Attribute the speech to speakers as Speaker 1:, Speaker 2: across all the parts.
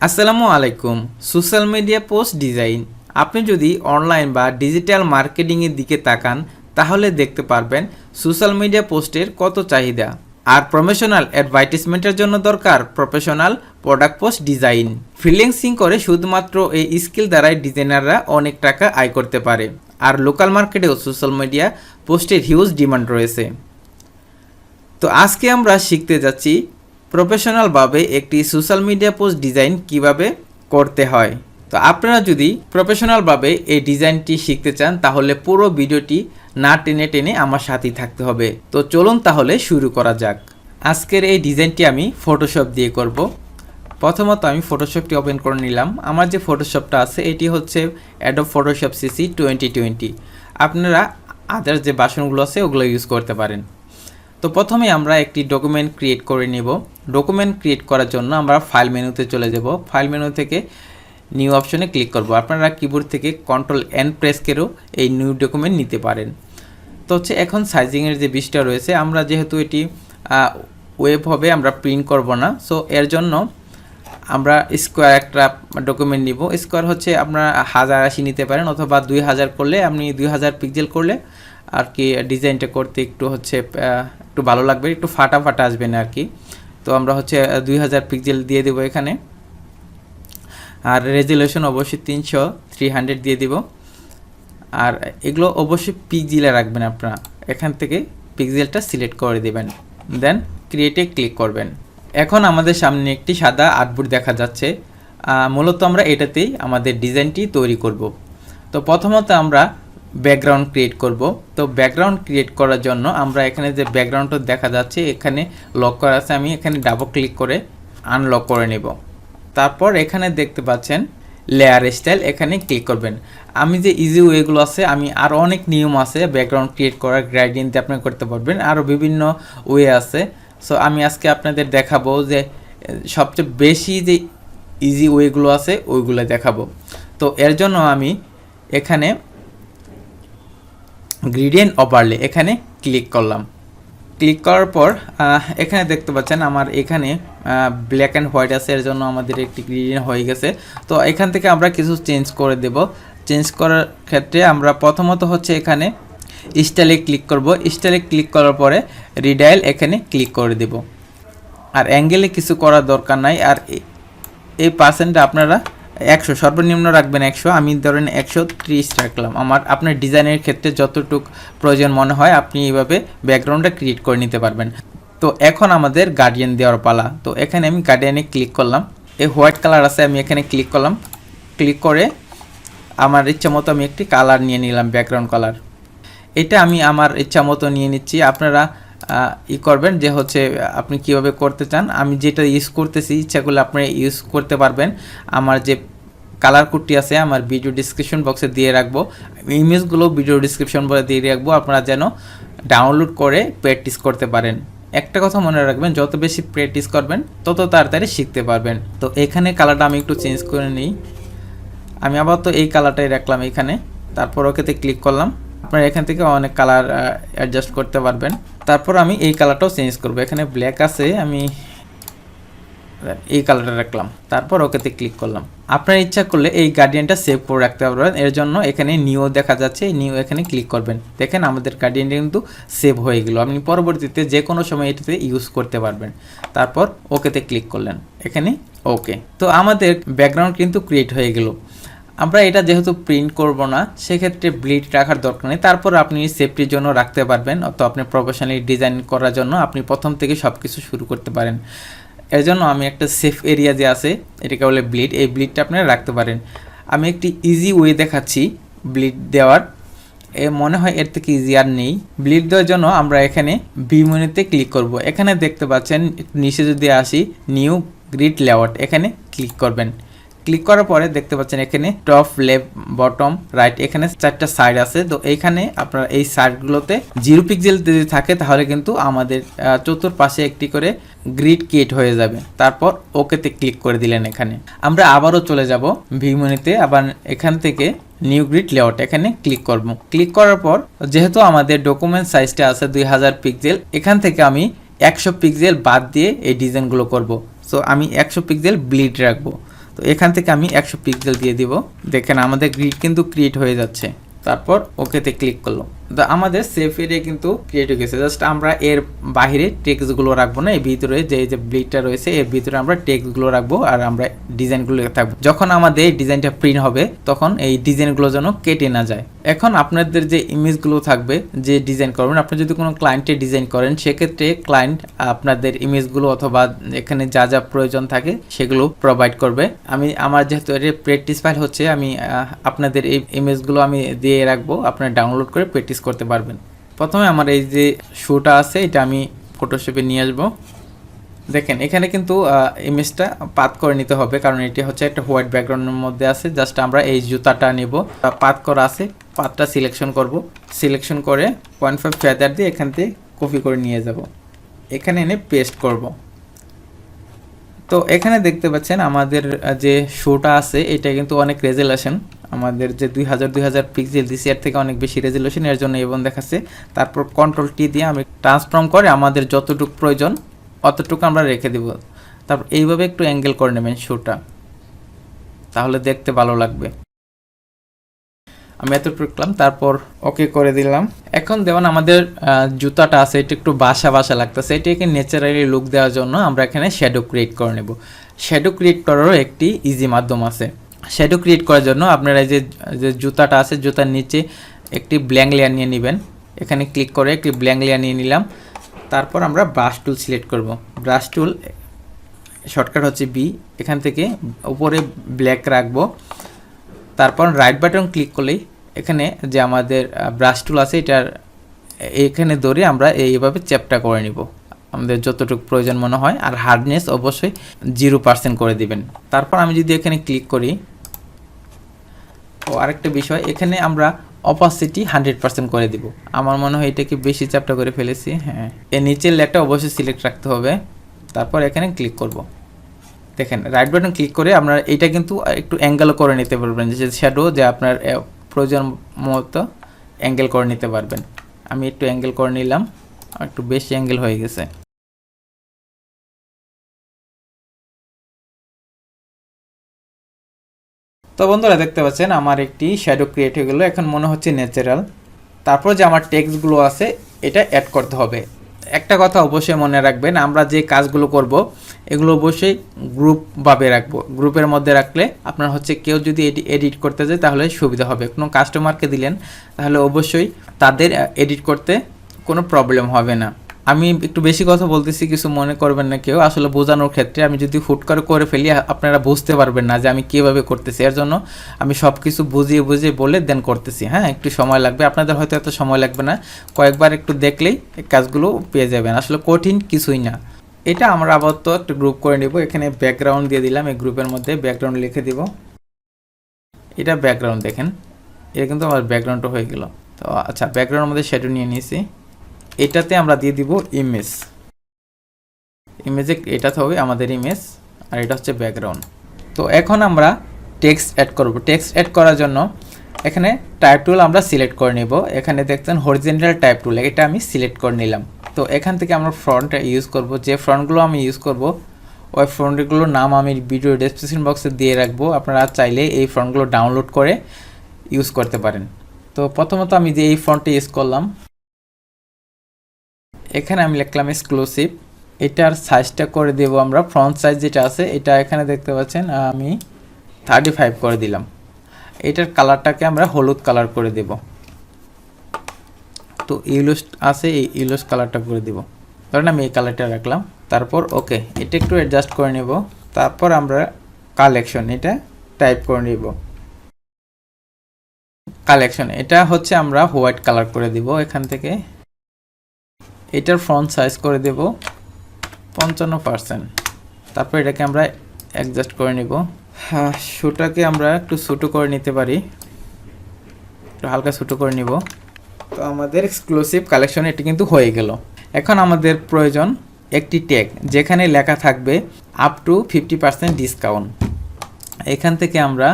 Speaker 1: আসসালামু আলাইকুম। Social media post design. আপনি যদি অনলাইন বা ডিজিটাল মার্কেটিংয়ের দিকে তাকান তাহলে দেখতে পারবেন সোশ্যাল মিডিয়া পোস্টের কত চাহিদা। আর প্রমোশনাল অ্যাডভার্টাইজমেন্টের জন্য দরকার professional product post design. Freelancing করে শুধুমাত্র এই স্কিল দ্বারাই ডিজাইনাররা অনেক টাকা আয় করতে পারে। আর লোকাল মার্কেটেও সোশ্যাল মিডিয়া পোস্টের হিউজ ডিমান্ড রয়েছে। তো আজকে আমরা শিখতে যাচ্ছি প্রফেশনালভাবে একটি সোশ্যাল মিডিয়া পোস্ট ডিজাইন কিভাবে করতে হয়। তো আপনারা যদি প্রফেশনালভাবে এই ডিজাইনটি শিখতে চান তাহলে পুরো ভিডিওটি না টেনে টেনে আমার সাথেই থাকতে হবে। তো চলুন তাহলে শুরু করা যাক। আজকের এই ডিজাইনটি আমি ফটোশপ দিয়ে করব। প্রথমত আমি ফটোশপটি ওপেন করে নিলাম। আমার যে ফটোশপটা আছে এটি হচ্ছে অ্যাডোব ফটোশপ সিসি 2020। আপনারা আদার্স যে ভার্সনগুলো আছে ওগুলো ইউজ করতে পারেন। তো প্রথমে আমরা একটি ডকুমেন্ট ক্রিয়েট করে নেব। ডকুমেন্ট ক্রিয়েট করার জন্য আমরা ফাইল মেনুতে চলে যাব। ফাইল মেনু থেকে নিউ অপশনে ক্লিক করব। আপনারা কিবোর্ড থেকে Ctrl+N প্রেস করেও এই নিউ ডকুমেন্ট নিতে পারেন। তো হচ্ছে এখন সাইজিংয়ের যে বিষয়টা রয়েছে, আমরা যেহেতু এটি ওয়েব হবে আমরা প্রিন্ট করব না, সো এর জন্য আমরা স্কোয়ার একটা ডকুমেন্ট নিব। স্কোয়ার হচ্ছে আপনারা 1080 নিতে পারেন অথবা 2000 করলে, আপনি 2000 পিক্সেল করলে আর কি ডিজাইনটা করতে একটু হচ্ছে একটু ভালো লাগবে, একটু ফাটা ফাটা আসবে না আর কি। তো আমরা হচ্ছে 2000 পিক্সেল দিয়ে দেবো এখানে। আর রেজুলেশন অবশ্যই 300 দিয়ে দিব। আর এগুলো অবশ্যই পিক্সেলে রাখবেন আপনারা। এখান থেকে পিক্সেলটা সিলেক্ট করে দেবেন, দেন ক্রিয়েটে ক্লিক করবেন। এখন আমাদের সামনে একটি সাদা আর্টবোর্ড দেখা যাচ্ছে। মূলত আমরা এটাতেই আমাদের ডিজাইনটি তৈরি করব। তো প্রথমত আমরা ব্যাকগ্রাউন্ড ক্রিয়েট করব। তো ব্যাকগ্রাউন্ড ক্রিয়েট করার জন্য আমরা এখানে যে ব্যাকগ্রাউন্ডটা দেখা যাচ্ছে এখানে লক করা আছে, আমি এখানে ডাবল ক্লিক করে আনলক করে নেব। তারপর এখানে দেখতে পাচ্ছেন লেয়ার স্টাইল, এখানে ক্লিক করবেন। আমি যে ইজি ওয়েগুলো আছে, আমি আরও অনেক নিয়ম আছে ব্যাকগ্রাউন্ড ক্রিয়েট করার, গ্রেডিয়েন্ট আপনি করতে পারবেন, আরও বিভিন্ন ওয়ে আছে। সো আমি আজকে আপনাদের দেখাবো যে সবচেয়ে বেশি যে ইজি ওয়েগুলো আছে ওইগুলো দেখাবো। তো এর জন্য আমি এখানে গ্রেডিয়েন্ট ওভারলে এখানে ক্লিক করলাম। ক্লিক করার পর এখানে দেখতে পাচ্ছেন আমার এখানে ব্ল্যাক অ্যান্ড হোয়াইট আছে, এর জন্য আমাদের একটি গ্রেডিয়েন্ট হয়ে গেছে। তো এখান থেকে আমরা কিছু চেঞ্জ করে দেব। চেঞ্জ করার ক্ষেত্রে আমরা প্রথমত হচ্ছে এখানে স্টাইলে ক্লিক করব। স্টাইলে ক্লিক করার পরে রিডাইল এখানে ক্লিক করে দেব। আর অ্যাঙ্গেলে কিছু করার দরকার নাই। আর এই পার্সেন্টটা আপনারা 100 সর্বনিম্ন রাখবেন 100, আমি ধরেন 130 রাখলাম। আপনার ডিজাইনের ক্ষেত্রে যতটুকু প্রয়োজন মনে হয় আপনি এইভাবে ব্যাকগ্রাউন্ডটা ক্রিয়েট করে নিতে পারবেন। তো এখন আমাদের গার্ডিয়ান দেওয়ার পালা। তো এখানে আমি গার্ডিয়ানে ক্লিক করলাম। এই হোয়াইট কালার আছে, আমি এখানে ক্লিক করলাম। ক্লিক করে আমার ইচ্ছা মতো আমি একটি কালার নিয়ে নিলাম, ব্যাকগ্রাউন্ড কালার। এটা আমি আমার ইচ্ছা মতো নিয়ে নিচ্ছি। আপনারা করবেন যে হচ্ছে আপনি কিভাবে করতে চান। আমি যেটা ইউজ করতেছি ইচ্ছা করলে আপনারা ইউজ করতে পারবেন। আমার যে কালার কোডটি আছে আমার ভিডিও ডিসক্রিপশন বক্সে দিয়ে রাখবো। ইমেজগুলো ভিডিও ডিসক্রিপশন বক্সে দিয়ে রাখবো, আপনারা যেন ডাউনলোড করে প্র্যাকটিস করতে পারেন। একটা কথা মনে রাখবেন, যত বেশি প্র্যাকটিস করবেন তত তাড়াতাড়ি শিখতে পারবেন। তো এখানে কালারটা আমি একটু চেঞ্জ করে নিই। আমি আবার তো এই কালারটাই রাখলাম এখানে। তারপর ওকেতে ক্লিক করলাম। আপনারা এখান থেকে অনেক কালার অ্যাডজাস্ট করতে পারবেন। তারপর আমি এই কালারটাও চেঞ্জ করব। এখানে ব্ল্যাক আছে, আমি এই কালারটা রাখলাম। তারপর ওকেতে ক্লিক করলাম। আপনার ইচ্ছা করলে এই গার্ডিয়ানটা সেভ করে রাখতে পারবেন। এর জন্য এখানে নিউ দেখা যাচ্ছে, নিউ এখানে ক্লিক করবেন। দেখেন আমাদের গার্ডিয়ানটা কিন্তু সেভ হয়ে গেল। আপনি পরবর্তীতে যে কোনো সময় এটাতে ইউজ করতে পারবেন। তারপর ওকেতে ক্লিক করলেন, এখানে ওকে। তো আমাদের ব্যাকগ্রাউন্ড কিন্তু ক্রিয়েট হয়ে গেল। আমরা এটা যেহেতু প্রিন্ট করব না, সেক্ষেত্রে ব্লিড রাখার দরকার নেই। তারপর আপনি সেফটির জন্য রাখতে পারবেন, অথবা আপনি প্রফেশনালি ডিজাইন করার জন্য আপনি প্রথম থেকে সব কিছু শুরু করতে পারেন। এর জন্য আমি একটা সেফ এরিয়া যে আছে এটাকে বলে ব্লিড, এই ব্লিডটা আপনারা রাখতে পারেন। আমি একটি ইজি ওয়ে দেখাচ্ছি ব্লিড দেওয়ার, মনে হয় এর থেকে ইজি আর নেই। ব্লিড দেওয়ার জন্য আমরা এখানে ভি মেনুতে ক্লিক করব। এখানে দেখতে পাচ্ছেন নিচে যদি আসি নিউ গ্রিড লেআউট, এখানে ক্লিক করবেন। ক্লিক করার পরে দেখতে পাচ্ছেন এখানে টপ, লেফট, বটম, রাইট, এখানে 4টা সাইড আছে। তো এইখানে আপনার এই সাইডগুলোতে 0 পিক্সেল যদি থাকে তাহলে কিন্তু আমাদের চতুর্পাশে একটি করে গ্রিড ক্রিয়েট হয়ে যাবে। তারপর ওকেতে ক্লিক করে দিলেন। এখানে আমরা আবারও চলে যাব ভিউ মেনুতে, আবার এখান থেকে নিউ গ্রিড লেআউট এখানে ক্লিক করব। ক্লিক করার পর যেহেতু আমাদের ডকুমেন্ট সাইজটা আছে 2000 পিক্সেল, এখান থেকে আমি 100 পিক্সেল বাদ দিয়ে এই ডিজাইনগুলো করব। সো আমি 100 পিক্সেল ব্লিড রাখবো। তো এখান থেকে আমি 100 পিক্সেল দিয়ে দিব। দেখেন আমাদের গ্রিড কিন্তু ক্রিয়েট হয়ে যাচ্ছে। তারপর ওকেতে ক্লিক করলাম। তো আমাদের সেফ এরিয়া কিন্তু ক্রিয়েট হয়ে গেছে। জাস্ট আমরা এর বাইরে টেক্সটগুলো রাখবো না, এর ভিতরে যে ব্লিডটা রয়েছে এর ভিতরে আমরা টেক্সটগুলো রাখবো আর আমরা ডিজাইনগুলো থাকবো। যখন আমাদের এই ডিজাইনটা প্রিন্ট হবে তখন এই ডিজাইনগুলো যেন কেটে না যায়। এখন আপনাদের যে ইমেজগুলো থাকবে, যে ডিজাইন করবেন, আপনি যদি কোনো ক্লায়েন্টে ডিজাইন করেন সেক্ষেত্রে ক্লায়েন্ট আপনাদের ইমেজগুলো অথবা এখানে যা যা প্রয়োজন থাকে সেগুলো প্রোভাইড করবে। আমার যেহেতু এর প্র্যাকটিস ফাইল হচ্ছে, আমি আপনাদের এই ইমেজগুলো আমি দিয়ে রাখবো, আপনারা ডাউনলোড করে প্র্যাকটিস করতে পারবেন। প্রথমে আমার এই যে শোটা আছে এটা আমি ফটোশপে নিয়ে আসবো। দেখেন এখানে কিন্তু ইমেজটা পাত করে নিতে হবে, কারণ এটি হচ্ছে একটা হোয়াইট ব্যাকগ্রাউন্ডের মধ্যে আছে। জাস্ট আমরা এই জুতাটা নেব, পাত করা আছে, পাতটা সিলেকশন করব। সিলেকশন করে 0.5 ফেদার দিয়ে এখান থেকে কপি করে নিয়ে যাব, এখানে এনে পেস্ট করব। তো এখানে দেখতে পাচ্ছেন আমাদের যে শোটা আছে এটা কিন্তু অনেক রেজুলেশন, আমাদের যে 2000 পিক্সেল দিছি এর থেকে অনেক বেশি রেজুলেশন, এর জন্য এবং দেখাচ্ছে। তারপর কন্ট্রোল টি দিয়ে আমি ট্রান্সফর্ম করে আমাদের যতটুকু প্রয়োজন অতটুকু আমরা রেখে দেব। তারপর এইভাবে একটু অ্যাঙ্গেল করে নেবেন শোটা, তাহলে দেখতে ভালো লাগবে। আমি এতটুকু রাখলাম, তারপর ওকে করে দিলাম। এখন দেখুন আমাদের জুতাটা আছে এটা একটু বাসা বাসা লাগতেছে, এটাকে ন্যাচারালি লুক দেওয়ার জন্য আমরা এখানে শ্যাডো ক্রিয়েট করে নেব। শ্যাডো ক্রিয়েট করারও একটি ইজি মাধ্যম আছে। শ্যাডো ক্রিয়েট করার জন্য আপনারা যে জুতাটা আছে জুতার নিচে একটি ব্ল্যাঙ্ক লেয়ার নিয়ে নেবেন, এখানে ক্লিক করে একটি ব্ল্যাঙ্ক লেয়ার নিয়ে নিলাম। তারপর আমরা ব্রাশ টুল সিলেক্ট করব। ব্রাশ টুল শর্টকাট হচ্ছে বি, এখান থেকে উপরে ব্ল্যাক রাখবো। তারপর রাইট বাটন ক্লিক করলেই এখানে যে আমাদের ব্রাশ টুল আছে এটার এখানে ধরে আমরা এইভাবে চ্যাপটা করে নিব আমাদের যতটুকু প্রয়োজন মনে হয়। আর হার্ডনেস অবশ্যই 0% করে দিবেন। তারপর আমি যদি এখানে ক্লিক করি, ও আরেকটা বিষয়, এখানে আমরা অপাসিটি 100% করে দিব। আমার মনে হয় এটাকে বেশি চ্যাপটা করে ফেলেছি। হ্যাঁ, এর নিচের লেয়ারটা অবশ্যই সিলেক্ট রাখতে হবে। তারপর এখানে ক্লিক করব। দেখেন রাইট বাটন ক্লিক করে আপনারা এটা কিন্তু একটু অ্যাঙ্গেল করে নিতে পারবেন, যে শ্যাডো যে আপনার প্রয়োজন মতো অ্যাঙ্গেল করে নিতে পারবেন। আমি একটু অ্যাঙ্গেল করে নিলাম, একটু বেশি অ্যাঙ্গেল হয়ে গেছে। তো বন্ধুরা দেখতে পাচ্ছেন আমার একটি শ্যাডো ক্রিয়েট হয়ে গেল, এখন মনে হচ্ছে ন্যাচারাল। তারপর যে আমার টেক্সটগুলো আছে এটা অ্যাড করতে হবে। একটা কথা অবশ্যই মনে রাখবেন, আমরা যে কাজগুলো করব এগুলো অবশ্যই গ্রুপভাবে রাখবো। গ্রুপের মধ্যে রাখলে আপনার হচ্ছে কেউ যদি এডিট করতে যায় তাহলে সুবিধা হবে। কোনো কাস্টমারকে দিলেন তাহলে অবশ্যই তাদের এডিট করতে কোনো প্রবলেম হবে না। আমি একটু বেশি কথা বলতেছি, কিছু মনে করবেন না কেউ, আসলে বোঝানোর ক্ষেত্রে আমি যদি হুট করে ফেলি আপনারা বুঝতে পারবেন না যে আমি কীভাবে করতেছি। এর জন্য আমি সব কিছু বুঝিয়ে বলে দেন করতেছি। হ্যাঁ, একটু সময় লাগবে, আপনাদের হয়তো এত সময় লাগবে না, কয়েকবার একটু দেখলেই কাজগুলো পেয়ে যাবেন। আসলে কঠিন কিছুই না। এটা আমরা আপাতত একটা গ্রুপ করে নেব। এখানে ব্যাকগ্রাউন্ড দিয়ে দিলাম, এই গ্রুপের মধ্যে ব্যাকগ্রাউন্ড লিখে দিব। এটা ব্যাকগ্রাউন্ড, দেখেন এটা কিন্তু আমার ব্যাকগ্রাউন্ডটা হয়ে গেল। তো আচ্ছা, ব্যাকগ্রাউন্ডের মধ্যে শ্যাডো নিয়ে নিয়েছি। এটাতে আমরা দিয়ে দিব ইমেজে এটাতে হবে আমাদের ইমেজ, আর এটা হচ্ছে ব্যাকগ্রাউন্ড। তো এখন আমরা টেক্সট অ্যাড করব। টেক্সট অ্যাড করার জন্য এখানে টাইপ টুল আমরা সিলেক্ট করে নেব। এখানে দেখছেন হরিজন্টাল টাইপ টুল, এটা আমি সিলেক্ট করে নিলাম। তো এখান থেকে আমরা ফ্রন্ট ইউজ করব। যে ফ্রন্টগুলো আমি ইউজ করব ওই ফ্রন্টগুলোর নাম আমি ভিডিও ডেসক্রিপশন বক্সে দিয়ে রাখবো, আপনারা চাইলে এই ফ্রন্টগুলো ডাউনলোড করে ইউজ করতে পারেন। তো প্রথমত আমি যে এই ফ্রন্টটা ইউজ করলাম, এখানে আমি লিখলাম এক্সক্লুসিভ। এটার সাইজটা করে দেব আমরা, ফ্রন্ট সাইজ যেটা আছে এটা এখানে দেখতে পাচ্ছেন আমি 35 করে দিলাম। এটার কালারটাকে আমরা হলুদ কালার করে দেব। তো ইউলোস আছে, এই ইউলোস কালারটা করে দেব, ধরেন আমি এই কালারটা রাখলাম। তারপর ওকে, এটা একটু অ্যাডজাস্ট করে নেব। তারপর আমরা কালেকশন এটা টাইপ করে নেব। কালেকশন এটা হচ্ছে আমরা হোয়াইট কালার করে দিব। এখান থেকে এটার ফ্রন্ট সাইজ করে দেব 55%। তারপর এটাকে আমরা অ্যাডজাস্ট করে নেব। হ্যাঁ, শোটাকে আমরা একটু ছোটো করে নিতে পারি, একটু হালকা ছোটো করে নিব। তো আমাদের এক্সক্লুসিভ কালেকশন এটি কিন্তু হয়ে গেল। এখন আমাদের প্রয়োজন একটি ট্যাগ, যেখানে লেখা থাকবে আপ টু 50% ডিসকাউন্ট। এখান থেকে আমরা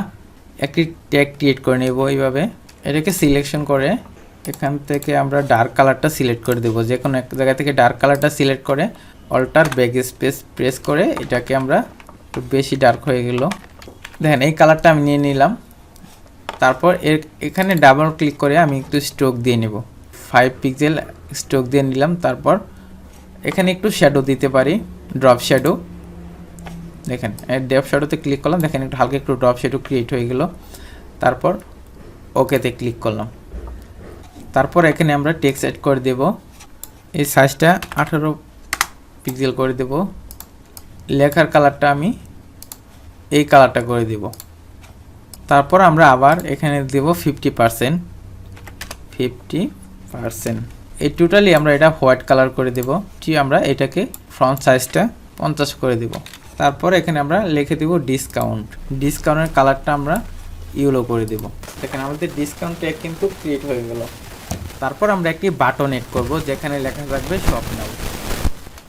Speaker 1: একটি ট্যাগ ক্রিয়েট করে নেব এইভাবে। এটাকে সিলেকশন করে এখান থেকে আমরা ডার্ক কালারটা সিলেক্ট করে দেবো। যে কোনো এক জায়গা থেকে ডার্ক কালারটা সিলেক্ট করে অল্টার ব্যাক স্পেস প্রেস করে এটাকে আমরা একটু বেশি ডার্ক হয়ে গেল দেখেন এই কালারটা আমি নিয়ে নিলাম। তারপর এখানে ডাবল ক্লিক করে আমি একটু স্ট্রোক দিয়ে নেব, 5 পিক্সেল স্ট্রোক দিয়ে নিলাম। তারপর এখানে একটু শ্যাডো দিতে পারি, ড্রপ শ্যাডো। দেখেন ড্রপ শ্যাডোতে ক্লিক করলাম, দেখেন একটু হালকা একটু ড্রপ শ্যাডো ক্রিয়েট হয়ে গেল। তারপর ওকেতে ক্লিক করলাম। তারপর এখানে আমরা টেক্সট অ্যাড করে দেব, এই সাইজটা 18 পিক্সেল করে দেব। লেখার কালারটা আমি এই কালারটা করে দেব। তারপর আমরা আবার এখানে দেব 50%। এই টোটালি আমরা এটা হোয়াইট কালার করে দেব। আমরা এটাকে ফ্রন্ট সাইজটা 50 করে দেব। তারপর এখানে আমরা লিখে দেব ডিসকাউন্ট। ডিসকাউন্টের কালারটা আমরা ইয়েলো করে দেব। দেখেন আমাদের ডিসকাউন্ট ট্যাগ কিন্তু ক্রিয়েট হয়ে গেল। তারপর আমরা একটি বাটন এড করব, যেখানে লেখা থাকবে শপ নাও।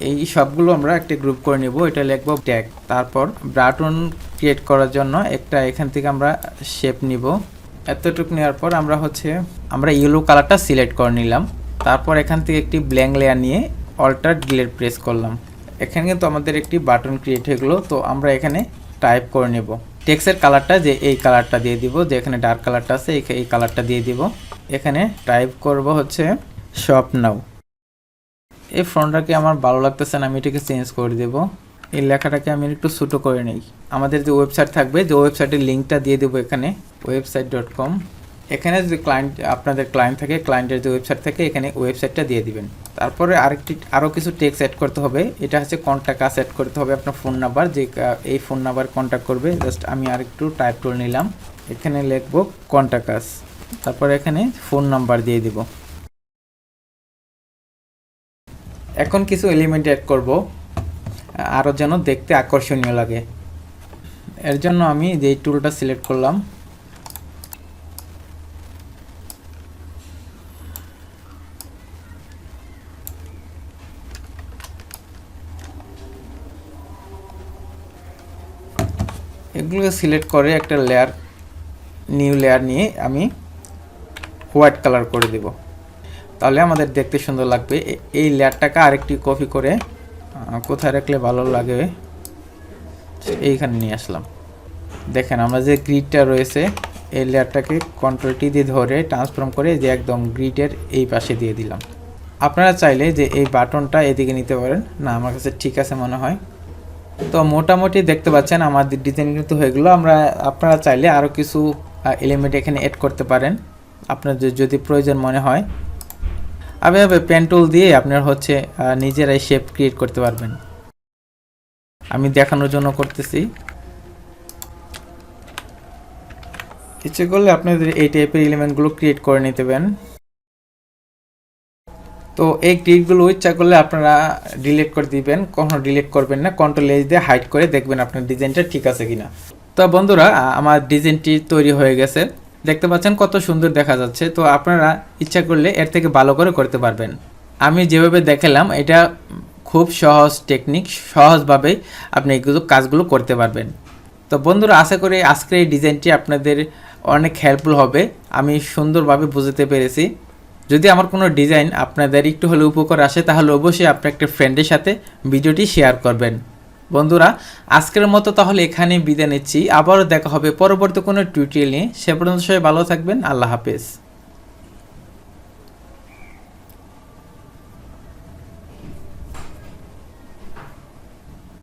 Speaker 1: এই সবগুলো আমরা একটা গ্রুপ করে নেব, এটা লিখব ট্যাগ। তারপর বাটন ক্রিয়েট করার জন্য একটা এখান থেকে আমরা শেপ নিব। এতটুকু নেওয়ার পর আমরা ইয়েলো কালারটা সিলেক্ট করে নিলাম। তারপর এখান থেকে একটি ব্ল্যাঙ্ক লেয়ার নিয়ে অল্টার ডিলিট প্রেস করলাম। এখানে কিন্তু আমাদের একটি বাটন ক্রিয়েট হয়ে গেলো। তো আমরা এখানে টাইপ করে নেব টেক্সটের কালারটা, যে এই কালারটা দিয়ে দিব, যে এখানে ডার্ক কালারটা আছে এই কালারটা দিয়ে দিব। এখানে টাইপ করব শপ নাও। এই ফন্টটাকে আমার ভালো লাগতেছে না, আমি এটাকে চেঞ্জ করে দেব। এই লেখাটাকে আমি একটু ছোটো করে নিই। আমাদের যে ওয়েবসাইট থাকবে, যে ওয়েবসাইটের লিঙ্কটা দিয়ে দেবো এখানে, website.com। এখানে যদি আপনাদের ক্লায়েন্ট থাকে, ক্লায়েন্টের যে ওয়েবসাইট থাকে, এখানে ওয়েবসাইটটা দিয়ে দিবেন। তারপরে আরও কিছু টেক্সট অ্যাড করতে হবে। এটা কন্ট্যাক্ট আস অ্যাড করতে হবে, আপনার ফোন নাম্বার, যে এই ফোন নাম্বার কন্ট্যাক্ট করবে। জাস্ট আমি আরেকটু টাইপ করে নিলাম। এখানে লিখবো কন্ট্যাক্ট আস, তারপর এখানে ফোন নাম্বার দিয়ে দিব। এখন কিছু এলিমেন্ট অ্যাড করব, আরও যেন দেখতে আকর্ষণীয় লাগে। এর জন্য আমি যেই টুলটা সিলেক্ট করলাম, এগুলোকে সিলেক্ট করে একটা নিউ লেয়ার নিয়ে আমি হোয়াইট কালার করে দেব। তাহলে আমাদের দেখতে সুন্দর লাগবে। এই লেয়ারটাকে আরেকটি কপি করে কোথায় রাখলে ভালো লাগে, এইখানে নিয়ে আসলাম। দেখেন আমরা যে গ্রিডটা রয়েছে, এই লেয়ারটাকে কন্ট্রোল টি দিয়ে ধরে ট্রান্সফর্ম করে যে একদম গ্রিডের এই পাশে দিয়ে দিলাম। আপনারা চাইলে যে এই বাটনটা এদিকে নিতে পারেন, না আমার কাছে ঠিক আছে মনে হয়। তো মোটামুটি দেখতে পাচ্ছেন আমাদের ডিজাইন কিন্তু হয়ে গেলো। আপনারা চাইলে আরও কিছু এলিমেন্ট এখানে অ্যাড করতে পারেন আপনাদের যদি প্রয়োজন মনে হয়। এভাবে পেন টুল দিয়ে আপনার নিজেরাই শেপ ক্রিয়েট করতে পারবেন। আমি দেখানোর জন্য করতেছি। ইচ্ছে করলে আপনাদের এই টাইপের এলিমেন্টগুলো ক্রিয়েট করে নিতে পারেন। তো এই ক্লিপগুলো ইচ্ছা করলে আপনারা ডিলিট করে দিবেন, কখনো ডিলিট করবেন না। কন্ট্রোল এজ দিয়ে হাইড করে দেখবেন আপনার ডিজাইনটা ঠিক আছে কিনা। তো বন্ধুরা, আমার ডিজাইনটি তৈরি হয়ে গেছে, দেখতে পাচ্ছেন কত সুন্দর দেখা যাচ্ছে। তো আপনারা ইচ্ছা করলে এর থেকে ভালো করে করতে পারবেন। আমি যেভাবে দেখালাম এটা খুব সহজ টেকনিক, সহজভাবেই আপনি এগুলো কাজগুলো করতে পারবেন। তো বন্ধুরা, আশা করি আজকের এই ডিজাইনটি আপনাদের অনেক হেল্পফুল হবে। আমি সুন্দরভাবে বুঝতে পেরেছি। যদি আমার কোনো ডিজাইন আপনাদের একটু হলে উপকার আসে, তাহলে অবশ্যই আপনার একটা ফ্রেন্ডের সাথে ভিডিওটি শেয়ার করবেন। বন্ধুরা, আজকের মতো তাহলে এখানেই বিদায় নিচ্ছি। আবারও দেখা হবে পরবর্তী কোনো টিউটোরিয়াল নিয়ে। সে পর্যন্ত সবাই ভালো থাকবেন। আল্লাহ হাফেজ।